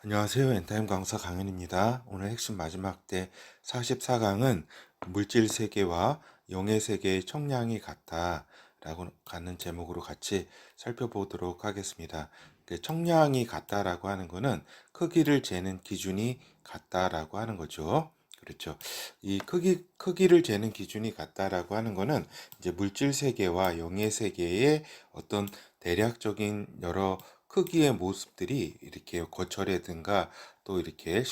안녕하세요. 엔타임 강사 강현입니다. 오늘 핵심 마지막 때 44강은 물질 세계와 영의 세계의 청량이 같다 라고 가는 제목으로 같이 살펴보도록 하겠습니다. 청량이 같다라고 하는 것은 크기를 재는 기준이 같다라고 하는 거죠. 그렇죠. 이 크기를 재는 기준이 같다라고 하는 것은 이제 물질 세계와 영의 세계의 어떤 대략적인 여러 크기의 모습들이 이렇게 거철이든가 또 이렇게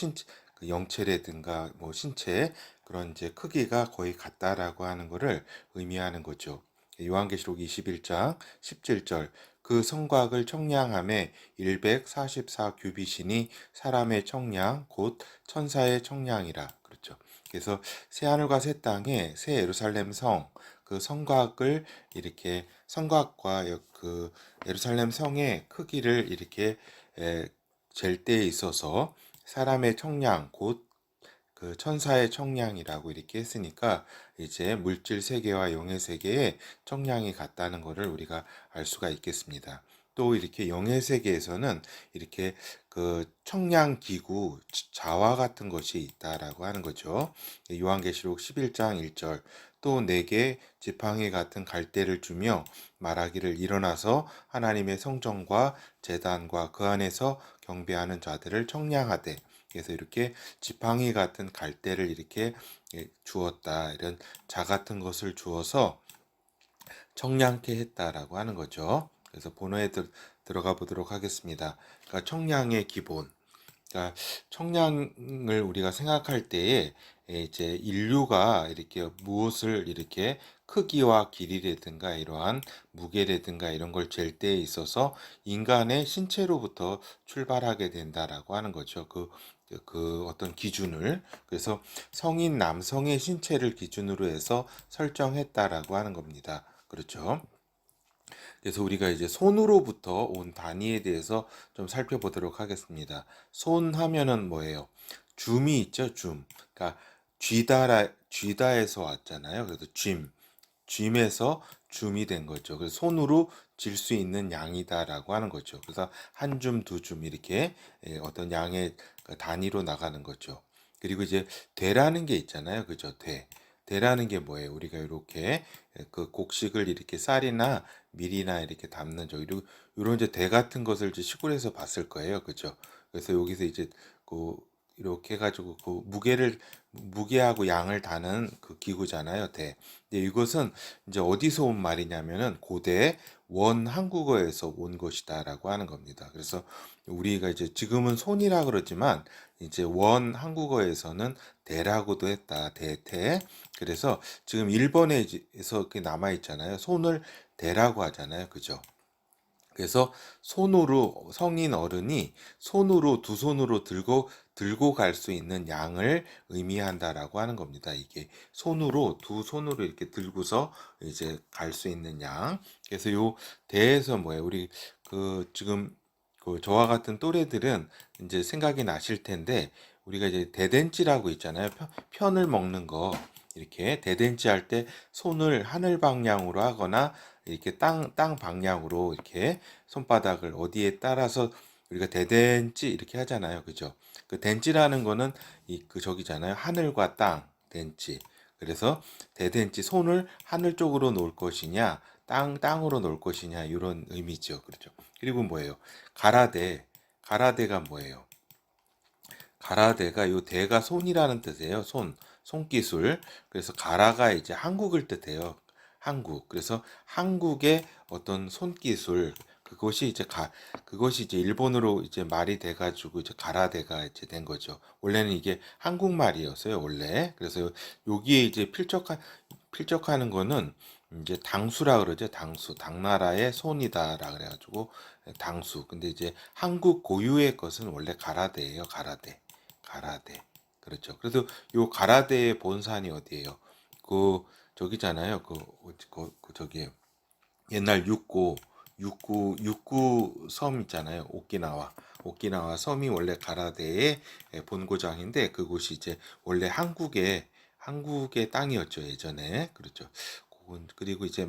그 영체라든가 뭐 신체 그런 이제 크기가 거의 같다라고 하는 것을 의미하는 거죠. 요한계시록 21장 17절 그 성곽을 청량함에 144 규빗이니 사람의 청량 곧 천사의 청량이라 그렇죠. 그래서 새 하늘과 새 땅에 새 예루살렘 성 그 성곽을 이렇게 성곽과 그 예루살렘 성의 크기를 이렇게 잴 때에 있어서 사람의 청량 곧 그 천사의 청량이라고 이렇게 했으니까 이제 물질 세계와 영의 세계의 청량이 같다는 것을 우리가 알 수가 있겠습니다. 또 이렇게 영의 세계에서는 이렇게 그 청량 기구 자와 같은 것이 있다라고 하는 거죠. 요한계시록 11장 1절 또 내게 지팡이 같은 갈대를 주며 말하기를 일어나서 하나님의 성전과 제단과 그 안에서 경배하는 자들을 청량하되 그래서 이렇게 지팡이 같은 갈대를 이렇게 주었다. 이런 자 같은 것을 주어서 청량케 했다라고 하는 거죠. 그래서 본어에 들어가 보도록 하겠습니다. 그러니까 청량의 기본. 그러니까 청량을 우리가 생각할 때에 이제 인류가 이렇게 무엇을 이렇게 크기와 길이라든가 이러한 무게라든가 이런 걸 잴 때에 있어서 인간의 신체로부터 출발하게 된다라고 하는 거죠. 그 어떤 기준을 그래서 성인 남성의 신체를 기준으로 해서 설정했다라고 하는 겁니다. 그렇죠. 그래서 우리가 이제 손으로부터 온 단위에 대해서 좀 살펴보도록 하겠습니다. 손 하면은 뭐예요? 줌이 있죠, 줌. 그러니까 쥐다에서 왔잖아요. 그래서 줌에서 줌이 된 거죠. 그래서 손으로 쥘 수 있는 양이다라고 하는 거죠. 그래서 한 줌, 두 줌 이렇게 어떤 양의 그 단위로 나가는 거죠. 그리고 이제 대라는 게 있잖아요. 그죠? 대라는 게 뭐예요? 우리가 이렇게 그 곡식을 이렇게 쌀이나 밀이나 이렇게 담는 이런 이제 대 같은 것을 이제 시골에서 봤을 거예요. 그죠? 그래서 여기서 이제 그 이렇게 해가지고 그 무게하고 양을 다는 그 기구잖아요. 대. 근데 이것은 이제 어디서 온 말이냐면은 고대 원 한국어에서 온 것이다라고 하는 겁니다. 그래서 우리가 이제 지금은 손이라 그러지만 이제 원 한국어에서는 대라고도 했다. 대태. 그래서 지금 일본에서 그 남아 있잖아요. 손을 대라고 하잖아요. 그죠? 그래서 손으로 성인 어른이 손으로 두 손으로 들고 갈 수 있는 양을 의미한다라고 하는 겁니다. 이게 손으로 두 손으로 이렇게 들고서 이제 갈 수 있는 양. 그래서 요 대에서 뭐예요? 우리 그 지금 그 저와 같은 또래들은 이제 생각이 나실 텐데 우리가 이제 대댄지라고 있잖아요. 편을 먹는 거. 이렇게 대댄지 할 때 손을 하늘 방향으로 하거나 이렇게 땅 방향으로 이렇게 손바닥을 어디에 따라서 우리가 대댄지 이렇게 하잖아요. 그죠? 그 댄지라는 거는 그 저기잖아요. 하늘과 땅, 댄지. 그래서 대댄지 손을 하늘 쪽으로 놓을 것이냐, 땅으로 놓을 것이냐 이런 의미죠. 그렇죠? 그리고 뭐예요? 가라데가 뭐예요? 가라데가 요 대가 손이라는 뜻이에요. 손기술. 그래서 가라가 이제 한국을 뜻해요. 한국. 그래서 한국의 어떤 손기술 그것이 이제 일본어로 이제 말이 돼가지고 이제 가라데가 이제 된 거죠. 원래는 이게 한국말이었어요. 원래. 그래서 여기에 이제 필적하는 거는 이제 당수라 그러죠. 당나라의 손이다라 그래가지고 당수. 근데 이제 한국 고유의 것은 원래 가라데예요. 가라데. 그렇죠. 그래서 요 가라데의 본산이 어디예요? 그 저기잖아요. 저기 옛날 육구 섬 있잖아요. 오키나와 섬이 원래 가라데의 본고장인데 그곳이 이제 원래 한국의 땅이었죠. 예전에. 그렇죠. 그리고 이제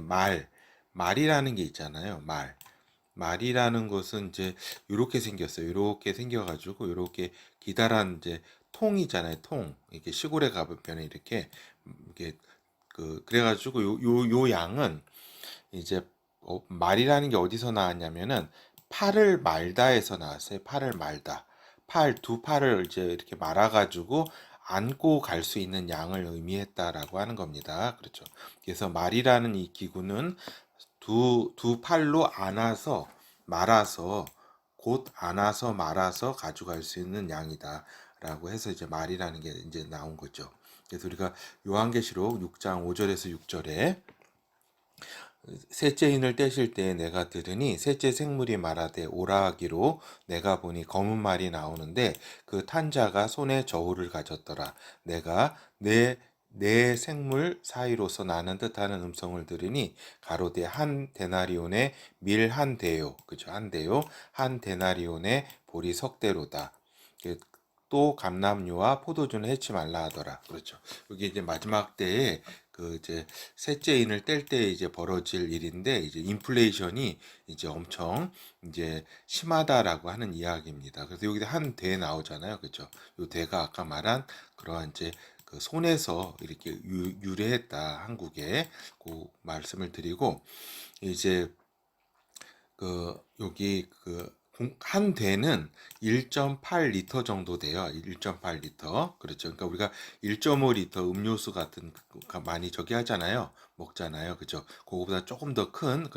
말이라는 게 있잖아요. 말이라는 것은 이제 요렇게 생겼어요. 요렇게 생겨가지고 요렇게 기다란 이제 통이잖아요. 통. 이렇게 시골에 가보면 이렇게 이게 그래가지고 요 양은 이제 말이라는 게 어디서 나왔냐면은 팔을 말다에서 나왔어요. 팔을 말다. 두 팔을 이제 이렇게 말아가지고 안고 갈 수 있는 양을 의미했다라고 하는 겁니다. 그렇죠. 그래서 말이라는 이 기구는 두 팔로 안아서 말아서 곧 안아서 말아서 가져갈 수 있는 양이다. 라고 해서 이제 말이라는 게 이제 나온 거죠. 그래서 우리가 요한계시록 6장 5절에서 6절에 셋째 인을 떼실 때에 내가 들으니 셋째 생물이 말하되 오라 하기로 내가 보니 검은 말이 나오는데 그 탄자가 손에 저울을 가졌더라. 내가 내 생물 사이로서 나는 듯하는 음성을 들으니 가로되 한 데나리온의 밀 한 대요. 그죠? 한 대요. 한 데나리온의 보리 석대로다. 또 감람류와 포도주는 해치 말라 하더라. 그렇죠. 여기 이제 마지막 때에 이제 셋째 인을 뗄 때 이제 벌어질 일인데 이제 인플레이션이 이제 엄청 이제 심하다라고 하는 이야기입니다. 그래서 여기 한 대 나오잖아요. 그렇죠. 요 대가 아까 말한 그러한 이제 그 손에서 이렇게 유래했다. 한국에 그 말씀을 드리고 이제 여기 한 대는 1.8리터 정도 돼요. 1.8리터. 그렇죠. 그러니까 우리가 1.5리터 음료수 같은 거 많이 저기 하잖아요. 먹잖아요. 그죠? 그거보다 조금 더 큰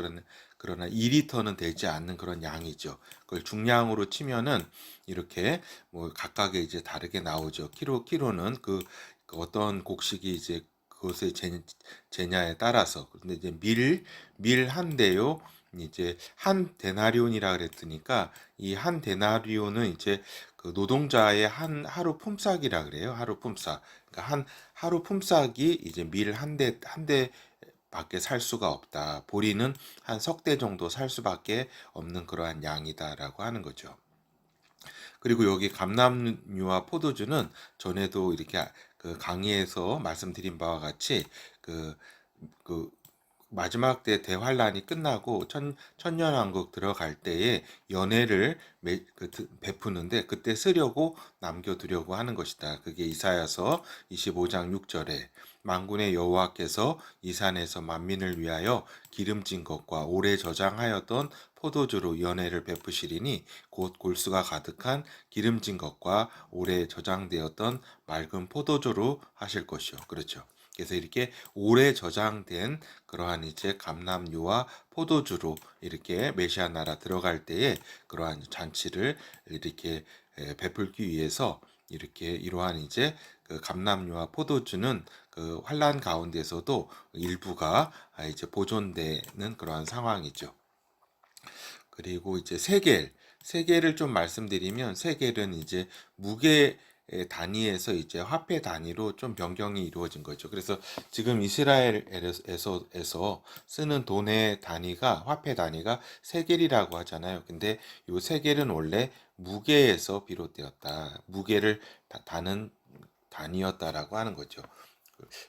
그러나 2리터는 되지 않는 그런 양이죠. 그걸 중량으로 치면은 이렇게 뭐 각각의 이제 다르게 나오죠. 키로는 그 어떤 곡식이 이제 그것의 제냐에 따라서. 근데 이제 밀 한 대요. 이제 한 데나리온이라 그랬으니까 이 한 데나리온은 이제 그 노동자의 한 하루 품삯이라 그래요. 하루 품삯. 그러니까 한 하루 품삯이 이제 밀 한 대 밖에 살 수가 없다. 보리는 한 석 대 정도 살 수밖에 없는 그러한 양이다라고 하는 거죠. 그리고 여기 감람류와 포도주는 전에도 이렇게 그 강의에서 말씀드린 바와 같이 그 마지막 때 대환란이 끝나고 천년왕국 들어갈 때에 연회를 베푸는데 그때 쓰려고 남겨두려고 하는 것이다. 그게 이사야서 25장 6절에 만군의 여호와께서 이 산에서 만민을 위하여 기름진 것과 오래 저장하였던 포도주로 연회를 베푸시리니 곧 골수가 가득한 기름진 것과 오래 저장되었던 맑은 포도주로 하실 것이요. 그렇죠. 그래서 이렇게 오래 저장된 그러한 이제 감람류와 포도주로 이렇게 메시아 나라 들어갈 때에 그러한 잔치를 이렇게 베풀기 위해서 이렇게 이러한 이제 그 감람류와 포도주는 그 환란 가운데서도 일부가 이제 보존되는 그러한 상황이죠. 그리고 이제 세겔을 좀 말씀드리면 세겔은 이제 무게 단위에서 이제 화폐 단위로 좀 변경이 이루어진 거죠. 그래서 지금 이스라엘에서 쓰는 돈의 단위가 화폐 단위가 세겔이라고 하잖아요. 근데 요 세겔은 원래 무게에서 비롯되었다. 무게를 다는 단위였다라고 하는 거죠.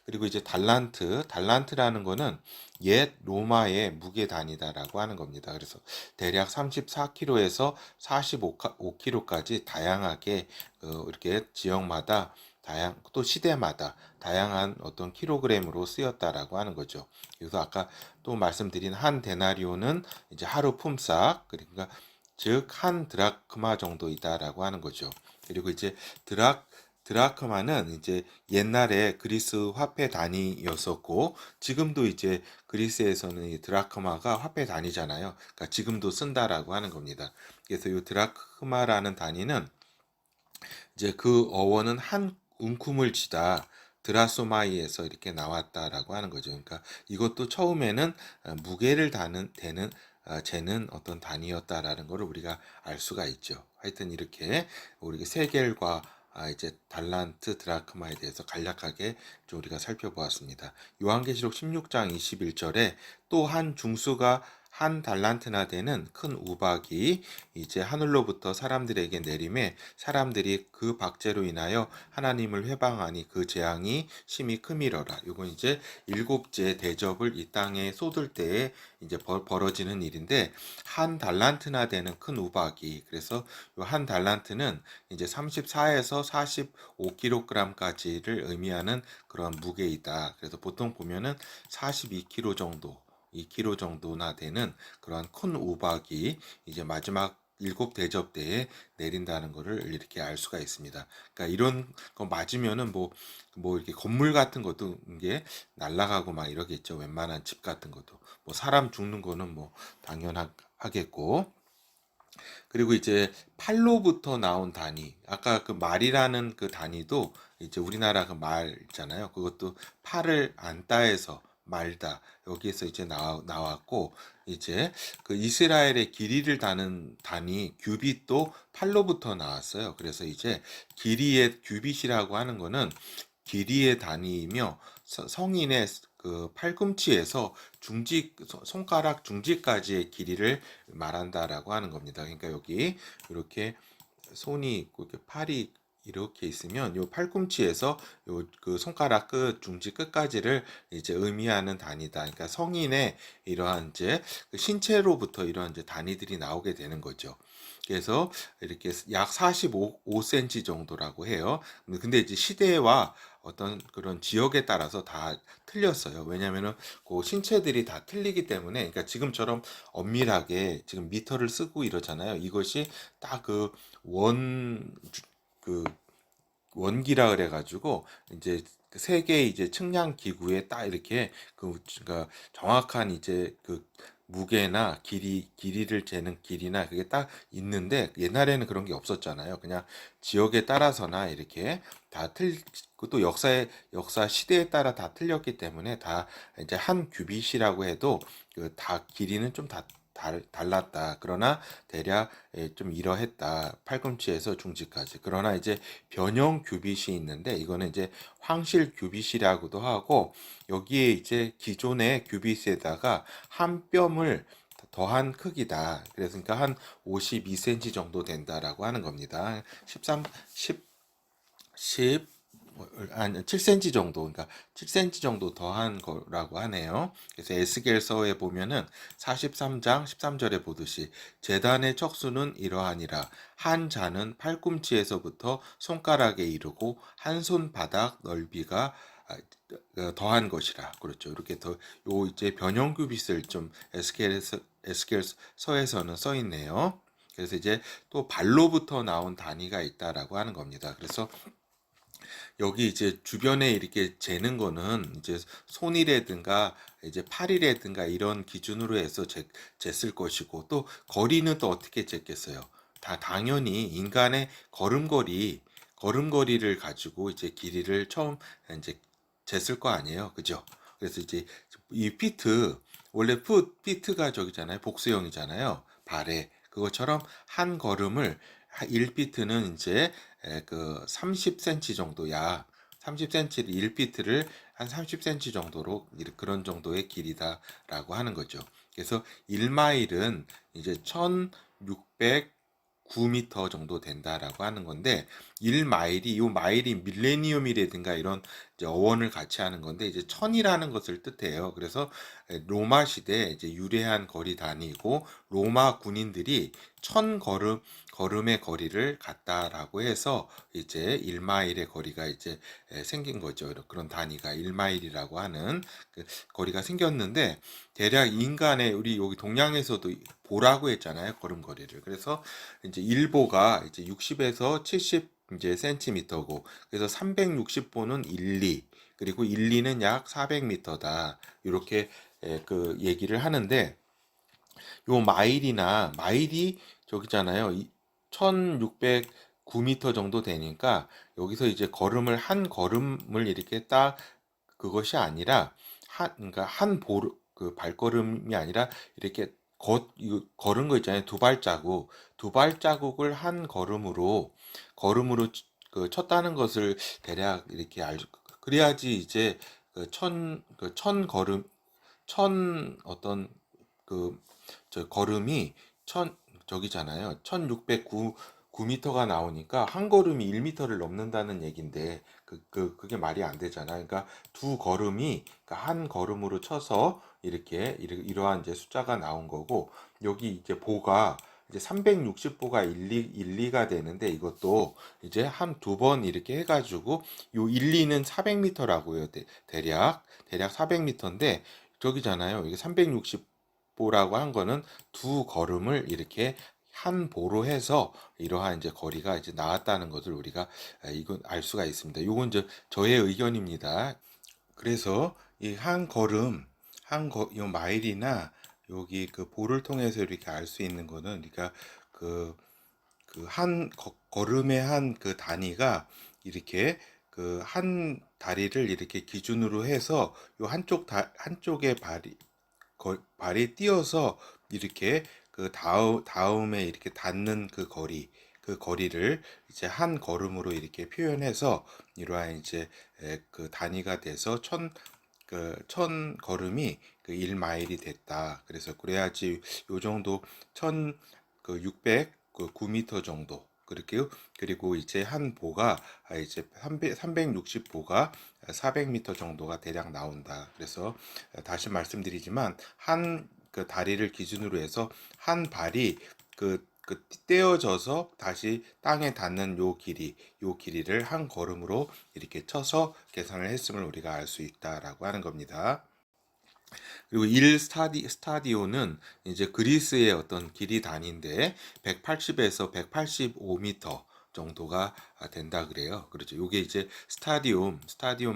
그리고 이제 달란트라는 거는 옛 로마의 무게 단위다라고 하는 겁니다. 그래서 대략 34kg에서 45kg까지 다양하게 이렇게 지역마다 또 시대마다 다양한 어떤 킬로그램으로 쓰였다라고 하는 거죠. 그래서 아까 또 말씀드린 한 데나리오는 이제 하루 품삯 그러니까 즉 한 드라크마 정도이다라고 하는 거죠. 그리고 이제 드라크마는 이제 옛날에 그리스 화폐 단위였었고 지금도 이제 그리스에서는 이 드라크마가 화폐 단위잖아요. 그러니까 지금도 쓴다라고 하는 겁니다. 그래서 이 드라크마라는 단위는 이제 그 어원은 한 움큼을 지다 드라소마이에서 이렇게 나왔다라고 하는 거죠. 그러니까 이것도 처음에는 무게를 재는 어떤 단위였다라는 것을 우리가 알 수가 있죠. 하여튼 이렇게 우리 세겔과 이제 달란트 드라크마에 대해서 간략하게 좀 우리가 살펴보았습니다. 요한계시록 16장 21절에 또 한 중수가 한 달란트나 되는 큰 우박이 이제 하늘로부터 사람들에게 내림에 사람들이 그 박제로 인하여 하나님을 회방하니 그 재앙이 심히 크미러라. 이건 이제 일곱째 대접을 이 땅에 쏟을 때에 이제 벌어지는 일인데, 한 달란트나 되는 큰 우박이, 그래서 이 한 달란트는 이제 34에서 45kg까지를 의미하는 그런 무게이다. 그래서 보통 보면은 42kg 정도, 2kg 정도나 되는 그런 큰 우박이 이제 마지막 일곱 대접 때에 내린다는 것을 이렇게 알 수가 있습니다. 그러니까 이런 거 맞으면은 뭐 이렇게 건물 같은 것도 이게 날아가고 막 이러겠죠. 웬만한 집 같은 것도. 뭐 사람 죽는 거는 뭐 당연하겠고. 그리고 이제 팔로부터 나온 단위, 아까 그 말이라는 그 단위도 이제 우리나라 그 말 있잖아요. 그것도 팔을 안다 해서 말다, 여기에서 이제 나왔고, 이제 그 이스라엘의 길이를 다는 단위 규빗도 팔로부터 나왔어요. 그래서 이제 길이의 규빗이라고 하는 거는 길이의 단위이며 성인의 그 팔꿈치에서 손가락 중지까지의 길이를 말한다라고 하는 겁니다. 그러니까 여기 이렇게 손이 있고 이렇게 팔이 이렇게 있으면 요 팔꿈치에서 요 그 손가락 끝 중지 끝까지를 이제 의미하는 단위다. 그러니까 성인의 이러한 이제 그 신체로부터 이러한 이제 단위들이 나오게 되는 거죠. 그래서 이렇게 약 45cm 정도라고 해요. 근데 이제 시대와 어떤 그런 지역에 따라서 다 틀렸어요. 왜냐면은 그 신체들이 다 틀리기 때문에, 그러니까 지금처럼 엄밀하게 지금 미터를 쓰고 이러잖아요. 이것이 딱 그 원기라 그래가지고 이제 그 세계 이제 측량 기구에 딱 이렇게 그러니까 정확한 이제 그 무게나 길이를 재는 길이나 그게 딱 있는데, 옛날에는 그런 게 없었잖아요. 그냥 지역에 따라서나 이렇게 또 역사 시대에 따라 다 틀렸기 때문에 다 이제 한 규빗이라고 해도 그 다 길이는 좀 다 달랐다. 그러나 대략 좀 이러했다. 팔꿈치에서 중지까지. 그러나 이제 변형 규빗이 있는데, 이거는 이제 황실 규빗이라고도 하고, 여기에 이제 기존의 규빗에다가 한 뼘을 더한 크기다. 그래서 그러니까 한 52cm 정도 된다라고 하는 겁니다. 10 한 7cm 정도, 그러니까 7cm 정도 더한 거라고 하네요. 그래서 에스겔서에 보면은 43장 13절에 보듯이 제단의 척수는 이러하니라. 한 잔은 팔꿈치에서부터 손가락에 이르고 한 손바닥 넓이가 더한 것이라. 그렇죠. 이렇게 요 이제 변형규빗을 좀 에스겔서에서는 써 있네요. 그래서 이제 또 발로부터 나온 단위가 있다라고 하는 겁니다. 그래서 여기 이제 주변에 이렇게 재는 거는 이제 손이라든가 이제 팔이라든가 이런 기준으로 해서 쟀을 것이고, 또 거리는 또 어떻게 쟀겠어요? 당연히 인간의 걸음걸이를 가지고 이제 길이를 처음 이제 쟀을 거 아니에요. 그죠? 그래서 이제 이 원래 피트가 저기잖아요. 복수형이잖아요. 발에. 그것처럼 한 걸음을 1피트는 이제 그 30cm 정도야. 30cm를 1피트를 한 30cm 정도로 그런 정도의 길이다라고 하는 거죠. 그래서 1마일은 이제 1609m 정도 된다라고 하는 건데, 1마일이 요 마일이 밀레니엄이라든가 이런 이제 어원을 같이 하는 건데, 이제 천이라는 것을 뜻해요. 그래서 로마 시대 이제 유래한 거리 단위고, 로마 군인들이 1000걸음의 거리를 갔다라고 해서 이제 1마일의 거리가 이제 생긴 거죠. 그런 단위가 1마일이라고 하는 그 거리가 생겼는데, 대략 인간의 우리 여기 동양에서도 보라고 했잖아요. 걸음거리를. 그래서 이제 일보가 이제 60에서 70 이제 센티미터고, 그래서 360보는 1, 2, 그리고 1, 2는 약 400m다. 이렇게 그 얘기를 하는데, 요 마일이 저기잖아요. 1609m 정도 되니까 여기서 이제 한 걸음을 이렇게 딱 그것이 아니라 그러니까 그 발걸음이 아니라 이렇게 걸은 거 있잖아요. 두 발자국을 한 걸음으로 그 쳤다는 것을 대략 이렇게 그래야지 이제 천 걸음, 천 어떤 그 저 걸음이 저기잖아요. 1609m가 나오니까 한 걸음이 1m를 넘는다는 얘긴데 그게 말이 안 되잖아요. 그러니까 두 걸음이 그러니까 한 걸음으로 쳐서 이렇게 이러한 이제 숫자가 나온 거고 여기 이제 보가 이제 360보가 1,2가 되는데 이것도 이제 한 두 번 이렇게 해가지고 요 1, 2는 400m라고요. 대략 400m인데 저기잖아요. 이게 360보라고 한 거는 두 걸음을 이렇게 한 보로 해서 이러한 이제 거리가 이제 나왔다는 것을 우리가 이건 알 수가 있습니다. 요건 이제 저의 의견입니다. 그래서 이 한 걸음, 요 마일이나 여기 그 보를 통해서 이렇게 알 수 있는 거는 그러니까 그 한 걸음의 한 그 단위가 이렇게 그 한 다리를 이렇게 기준으로 해서 요 한쪽의 발이 띄어서 이렇게 그 다음에 이렇게 닿는 그 거리를 이제 한 걸음으로 이렇게 표현해서 이러한 이제 그 단위가 돼서 천 걸음이 그 1마일이 됐다. 그래서 그래야지 요 정도 1609m 정도. 그리고 이제 한 보가 이제 360보가 400m 정도가 대략 나온다. 그래서 다시 말씀드리지만 한 그 다리를 기준으로 해서 한 발이 떼어져서 다시 땅에 닿는 요 길이를 한 걸음으로 이렇게 쳐서 계산을 했음을 우리가 알 수 있다라고 하는 겁니다. 그리고 스타디오는 이제 그리스의 어떤 길이 단위인데 180에서 185m 정도가 된다 그래요. 그렇죠. 요게 이제 스타디움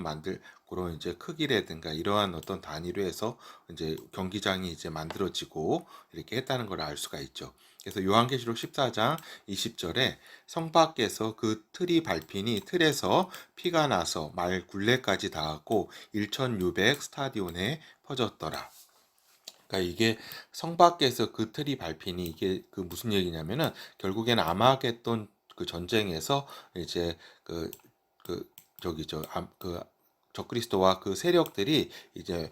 만들 그런 이제 크기라든가 이러한 어떤 단위로 해서 이제 경기장이 이제 만들어지고 이렇게 했다는 걸 알 수가 있죠. 그래서 요한계시록 14장 20절에 성 밖에서 그 틀에서 피가 나서 말 굴레까지 닿았고 1600 스타디온에 퍼졌더라. 그러니까 이게 성 밖에서 그 틀이 밟히니 이게 그 무슨 얘기냐면은 결국에는 아마겟돈 그 전쟁에서 이제 그 저기죠 그 적그리스도와 그 세력들이 이제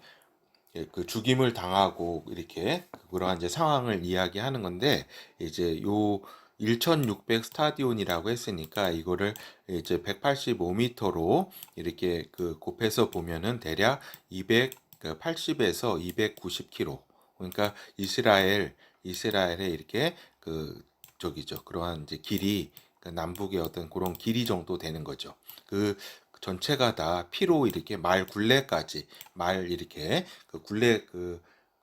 그 죽임을 당하고 이렇게 그러한 이제 상황을 이야기하는 건데 이제 요 1600 스타디온이라고 했으니까 이거를 이제 185m로 이렇게 그 곱해서 보면은 대략 280에서 290km. 그러니까 이스라엘에 이렇게 그 저기죠. 그러한 이제 길이 그 남북의 어떤 그런 길이 정도 되는 거죠. 그 전체가 다 피로 이렇게 말 이렇게 그 굴레 그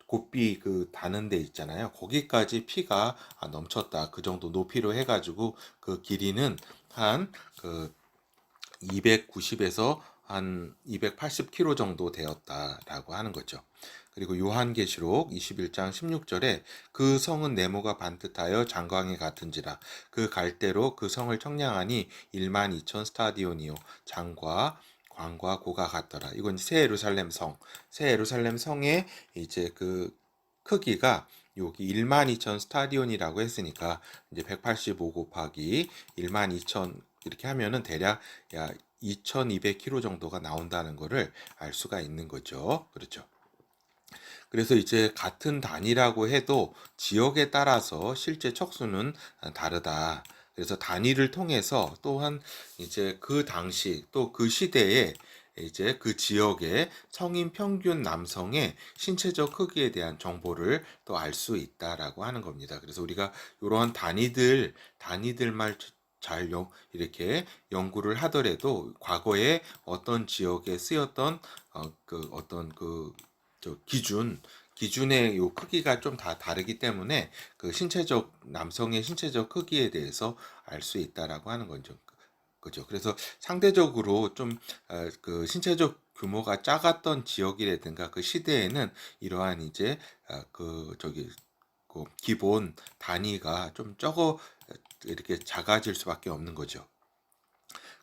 고삐 그 다는 데 있잖아요. 거기까지 피가 넘쳤다. 그 정도 높이로 해가지고 그 길이는 한 그 290에서 한 280km 정도 되었다라고 하는 거죠. 그리고 요한계시록 21장 16절에 그 성은 네모가 반듯하여 장광이 같은지라 그 갈대로 그 성을 청량하니 1만 2천 스타디온이요 장과 광과 고가 같더라. 이건 새 예루살렘 성의 이제 그 크기가 여기 1만 2천 스타디온이라고 했으니까 이제 185 곱하기 1만 2천 이렇게 하면은 대략 야 2200km 정도가 나온다는 것을 알 수가 있는 거죠. 그렇죠. 그래서 이제 같은 단위라고 해도 지역에 따라서 실제 척수는 다르다. 그래서 단위를 통해서 또한 이제 그 당시 또 그 시대에 이제 그 지역의 성인 평균 남성의 신체적 크기에 대한 정보를 또 알 수 있다라고 하는 겁니다. 그래서 우리가 이러한 단위들만 이렇게 연구를 하더라도 과거에 어떤 지역에 쓰였던 그 어떤 기준의 요 크기가 좀 다 다르기 때문에 그 남성의 신체적 크기에 대해서 알 수 있다라고 하는 거죠. 그죠. 그래서 상대적으로 좀 그 신체적 규모가 작았던 지역이라든가 그 시대에는 이러한 이제 그 기본 단위가 좀 이렇게 작아질 수밖에 없는 거죠.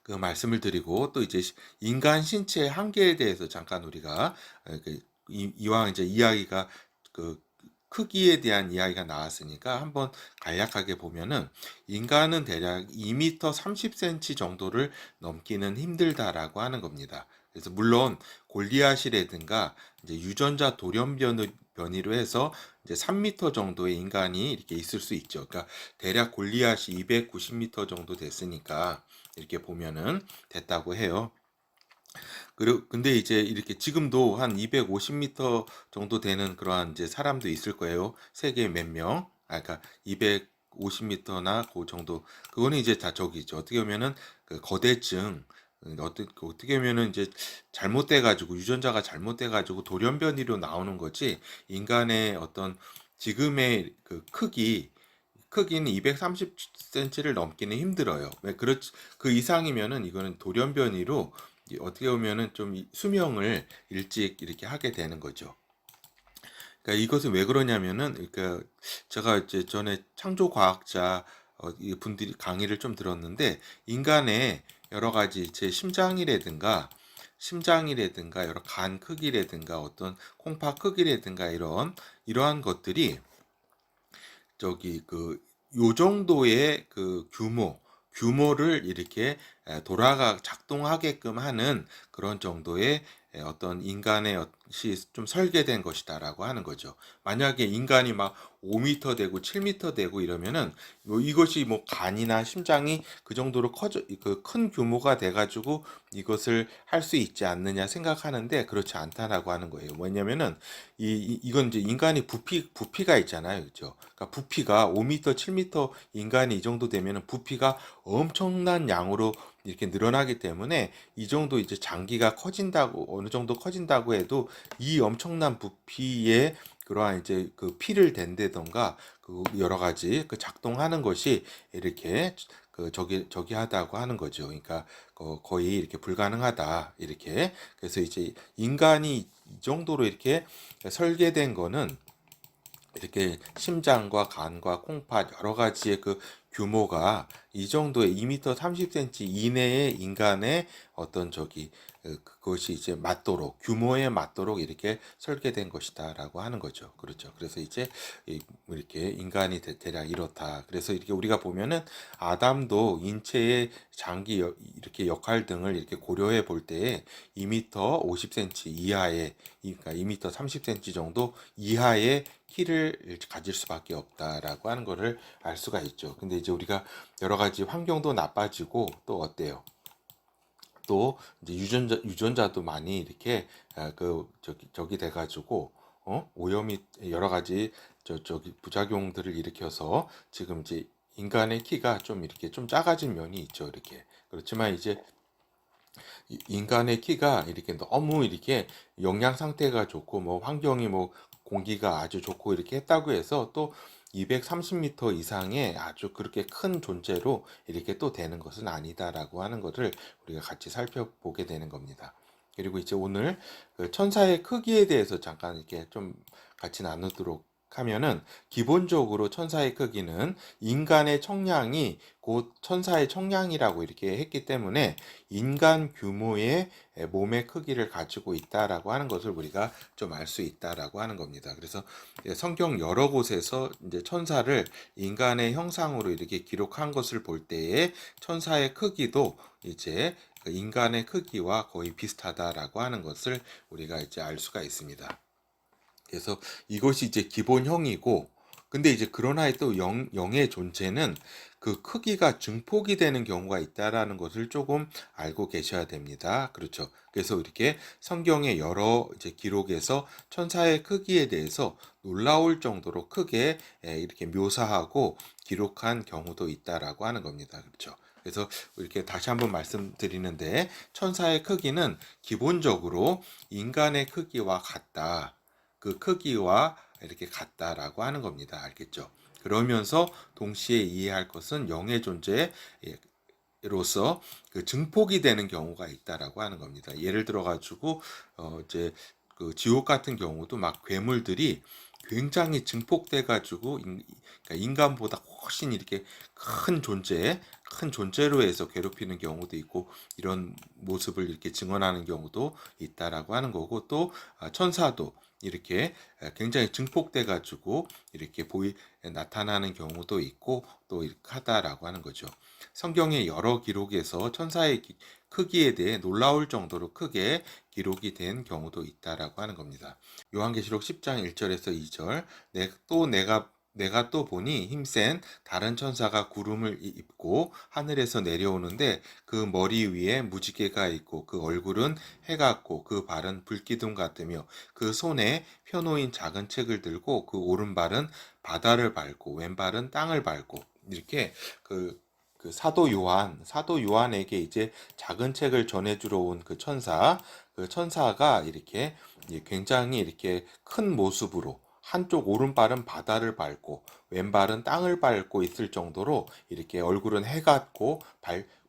그 말씀을 드리고 또 이제 인간 신체의 한계에 대해서 잠깐 우리가 이왕 이제 이야기가 그 크기에 대한 이야기가 나왔으니까 한번 간략하게 보면은 인간은 대략 2m 30cm 정도를 넘기는 힘들다라고 하는 겁니다. 그래서 물론 골리앗이라든가 이제 유전자 돌연변이로 해서 이제 3m 정도의 인간이 이렇게 있을 수 있죠. 그러니까 대략 골리앗이 290m 정도 됐으니까 이렇게 보면은 됐다고 해요. 그리고 근데 이제 이렇게 지금도 한 250m 정도 되는 그러한 이제 사람도 있을 거예요. 세계에 몇 명. 그러니까 250m나 그 정도. 그거는 이제 다 저기죠. 어떻게 보면은 그 거대증 어떻게 보면은 이제 잘못돼 가지고 유전자가 잘못돼 가지고 돌연변이로 나오는 거지 인간의 어떤 지금의 그 크기는 230cm를 넘기는 힘들어요. 왜 그렇지 그 이상이면은 이거는 돌연변이로 어떻게 보면은 좀 수명을 일찍 이렇게 하게 되는 거죠. 그러니까 이것은 왜 그러냐면은 그러니까 제가 이제 전에 창조 과학자 이 분들이 강의를 좀 들었는데 인간의 여러 가지 제 심장이라든가 여러 간 크기라든가 어떤 콩팥 크기라든가 이러한 것들이 저기 요 정도의 그 규모를 이렇게 돌아가 작동하게끔 하는 그런 정도의 어떤 인간의 것이 좀 설계된 것이다라고 하는 거죠. 만약에 인간이 막 5m 되고 7m 되고 이러면은 뭐 이것이 뭐 간이나 심장이 그 정도로 그 큰 규모가 돼가지고 이것을 할 수 있지 않느냐 생각하는데 그렇지 않다라고 하는 거예요. 뭐냐면은 이건 이제 인간이 부피가 있잖아요. 그렇죠? 그러니까 부피가 5m, 7m 인간이 이 정도 되면은 부피가 엄청난 양으로 이렇게 늘어나기 때문에 이 정도 이제 장기가 커진다고 어느 정도 커진다고 해도 이 엄청난 부피에 그러한 이제 그 피를 댄다던가 그 여러 가지 그 작동하는 것이 이렇게 그 저기 하다고 하는 거죠. 그러니까 거의 이렇게 불가능하다 이렇게 그래서 이제 인간이 이 정도로 이렇게 설계된 거는 이렇게 심장과 간과 콩팥 여러 가지의 그 규모가 이 정도의 2m 30cm 이내의 인간의 어떤 그것이 이제 맞도록 규모에 맞도록 이렇게 설계된 것이다라고 하는 거죠. 그렇죠. 그래서 이제 이렇게 인간이 대략 이렇다. 그래서 이렇게 우리가 보면은 아담도 인체의 장기 이렇게 역할 등을 이렇게 고려해 볼 때에 2m 50cm 이하의 그러니까 2m 30cm 정도 이하의 키를 가질 수밖에 없다라고 하는 것을 알 수가 있죠. 근데 이제 우리가 여러 가지 환경도 나빠지고 또 어때요? 또 이제 유전자도 많이 이렇게 저기 돼가지고 오염이 여러 가지 저기 부작용들을 일으켜서 지금 이제 인간의 키가 좀 이렇게 좀 작아진 면이 있죠. 이렇게 그렇지만 이제 인간의 키가 이렇게 너무 이렇게 영양 상태가 좋고 뭐 환경이 뭐 공기가 아주 좋고 이렇게 했다고 해서 또 230m 이상의 아주 그렇게 큰 존재로 이렇게 또 되는 것은 아니다라고 하는 것을 우리가 같이 살펴보게 되는 겁니다. 그리고 이제 오늘 그 천사의 크기에 대해서 잠깐 이렇게 좀 같이 나누도록 하면은 기본적으로 천사의 크기는 인간의 청량이 곧 천사의 청량이라고 이렇게 했기 때문에 인간 규모의 몸의 크기를 가지고 있다라고 하는 것을 우리가 좀 알 수 있다라고 하는 겁니다. 그래서 성경 여러 곳에서 이제 천사를 인간의 형상으로 이렇게 기록한 것을 볼 때에 천사의 크기도 이제 그 인간의 크기와 거의 비슷하다라고 하는 것을 우리가 이제 알 수가 있습니다. 그래서 이것이 이제 기본형이고 근데 이제 그러나 또 영의 존재는 그 크기가 증폭이 되는 경우가 있다라는 것을 조금 알고 계셔야 됩니다. 그렇죠. 그래서 이렇게 성경의 여러 이제 기록에서 천사의 크기에 대해서 놀라울 정도로 크게 이렇게 묘사하고 기록한 경우도 있다라고 하는 겁니다. 그렇죠. 그래서 이렇게 다시 한번 말씀드리는데 천사의 크기는 기본적으로 인간의 크기와 같다. 그 크기와 이렇게 같다라고 하는 겁니다. 알겠죠? 그러면서 동시에 이해할 것은 영의 존재로서 그 증폭이 되는 경우가 있다라고 하는 겁니다. 예를 들어 가지고 이제 그 지옥 같은 경우도 막 괴물들이 굉장히 증폭돼 가지고 그러니까 인간보다 훨씬 이렇게 큰 존재로 해서 괴롭히는 경우도 있고 이런 모습을 이렇게 증언하는 경우도 있다라고 하는 거고, 또 천사도 이렇게 굉장히 증폭돼 가지고 이렇게 나타나는 경우도 있고 또 이렇게 하다라고 하는 거죠. 성경의 여러 기록에서 천사의 크기에 대해 놀라울 정도로 크게 기록이 된 경우도 있다라고 하는 겁니다. 요한계시록 10장 1절에서 2절, 내가 또 보니 힘센 다른 천사가 구름을 입고 하늘에서 내려오는데 그 머리 위에 무지개가 있고 그 얼굴은 해 같고 그 발은 불기둥 같으며 그 손에 펴놓인 작은 책을 들고 그 오른발은 바다를 밟고 왼발은 땅을 밟고, 이렇게 그 사도 요한에게 이제 작은 책을 전해주러 온 그 천사가 이렇게 굉장히 이렇게 큰 모습으로 한쪽 오른발은 바다를 밟고 왼발은 땅을 밟고 있을 정도로 이렇게 얼굴은 해 같고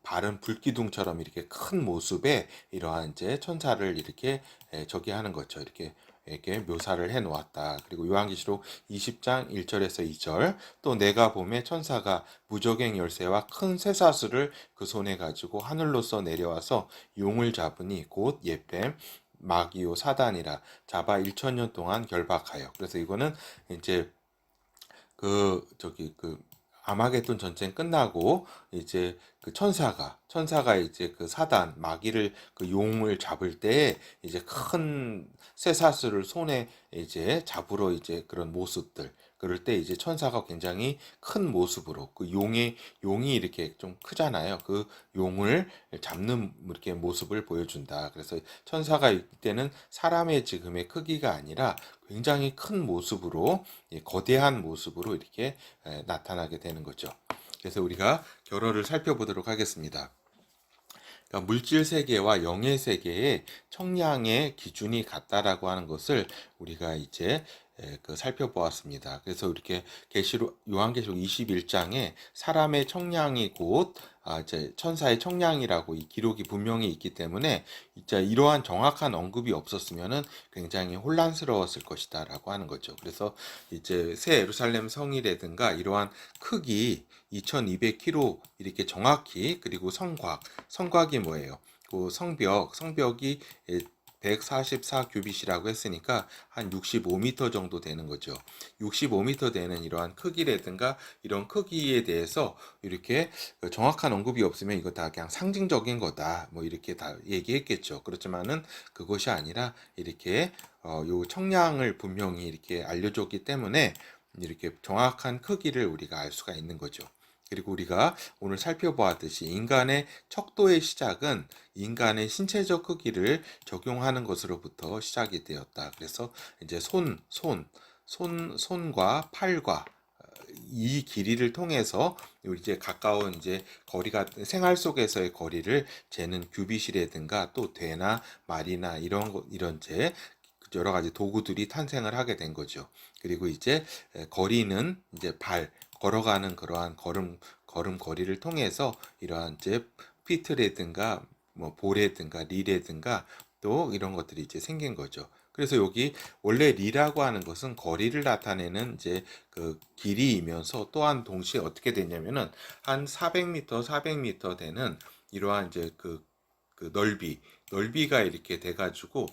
발은 불기둥처럼 이렇게 큰 모습의 이러한 이제 천사를 이렇게 저기 하는 거죠. 이렇게 묘사를 해 놓았다. 그리고 요한계시록 20장 1절에서 2절, 또 내가 보매 천사가 무저갱 열쇠와 큰 쇠사슬을 그 손에 가지고 하늘로서 내려와서 용을 잡으니 곧 예뱀 마귀요 사단이라 잡아 1000년 동안 결박하여. 그래서 이거는 이제 그 아마겟돈 전쟁 끝나고 이제 그 천사가 이제 그 사단 마귀를 그 용을 잡을 때 이제 큰 쇠사슬을 손에 이제 잡으러 이제 그런 모습들, 그럴 때 이제 천사가 굉장히 큰 모습으로 그 용이 이렇게 좀 크잖아요. 그 용을 잡는 이렇게 모습을 보여준다. 그래서 천사가 이때는 사람의 지금의 크기가 아니라 굉장히 큰 모습으로, 거대한 모습으로 이렇게 나타나게 되는 거죠. 그래서 우리가 결어를 살펴보도록 하겠습니다. 그러니까 물질 세계와 영의 세계의 청량의 기준이 같다라고 하는 것을 우리가 이제 살펴보았습니다. 그래서 이렇게 요한계시록 21장에 사람의 청량이 곧 이제 천사의 청량이라고 이 기록이 분명히 있기 때문에 이제 이러한 정확한 언급이 없었으면은 굉장히 혼란스러웠을 것이다라고 하는 거죠. 그래서 이제 새 예루살렘 성이라든가 이러한 크기 2200km 이렇게 정확히, 그리고 성곽이 뭐예요? 그 성벽이 144 규빗이라고 했으니까 한 65m 정도 되는 거죠. 65m 되는 이러한 크기라든가 이런 크기에 대해서 이렇게 정확한 언급이 없으면 이거 다 그냥 상징적인 거다, 뭐 이렇게 다 얘기했겠죠. 그렇지만은 그것이 아니라 이렇게 요 청량을 분명히 이렇게 알려줬기 때문에 이렇게 정확한 크기를 우리가 알 수가 있는 거죠. 그리고 우리가 오늘 살펴보았듯이 인간의 척도의 시작은 인간의 신체적 크기를 적용하는 것으로부터 시작이 되었다. 그래서 이제 손과 팔과 이 길이를 통해서 이제 가까운 이제 거리가, 생활 속에서의 거리를 재는 규빗이라든가 또 되나 말이나 이런 제 여러 가지 도구들이 탄생을 하게 된 거죠. 그리고 이제 거리는 이제 걸어가는 그러한 걸음거리를 통해서 이러한 이제 피트라든가 뭐 보라든가 리라든가 또 이런 것들이 이제 생긴 거죠. 그래서 여기 원래 리라고 하는 것은 거리를 나타내는 이제 그 길이이면서 또한 동시에 어떻게 되냐면은 한 400m 되는 이러한 이제 그 넓이가 이렇게 돼가지고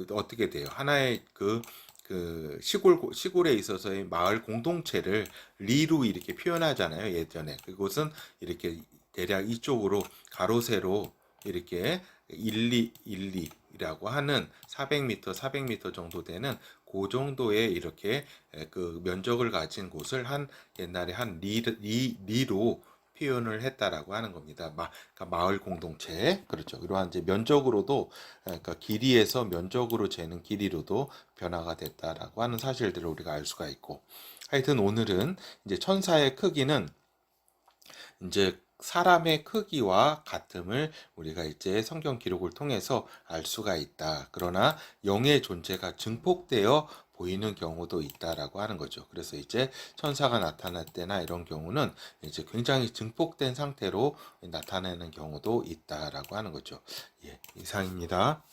어떻게 돼요? 하나의 시골에 있어서의 마을 공동체를 리로 이렇게 표현하잖아요. 예전에 그곳은 이렇게 대략 이쪽으로 가로 세로 이렇게 1,2라고 하는 400m 정도 되는 그 정도의 이렇게 그 면적을 가진 곳을 옛날에 한 리로 표현을 했다라고 하는 겁니다. 그러니까 마을 공동체, 그렇죠. 이러한 이제 면적으로도, 그러니까 길이에서 면적으로 재는 길이로도 변화가 됐다라고 하는 사실들을 우리가 알 수가 있고, 하여튼 오늘은 이제 천사의 크기는 이제 사람의 크기와 같음을 우리가 이제 성경 기록을 통해서 알 수가 있다. 그러나 영의 존재가 증폭되어 보이는 경우도 있다라고 하는 거죠. 그래서 이제 천사가 나타날 때나 이런 경우는 이제 굉장히 증폭된 상태로 나타내는 경우도 있다라고 하는 거죠. 예, 이상입니다.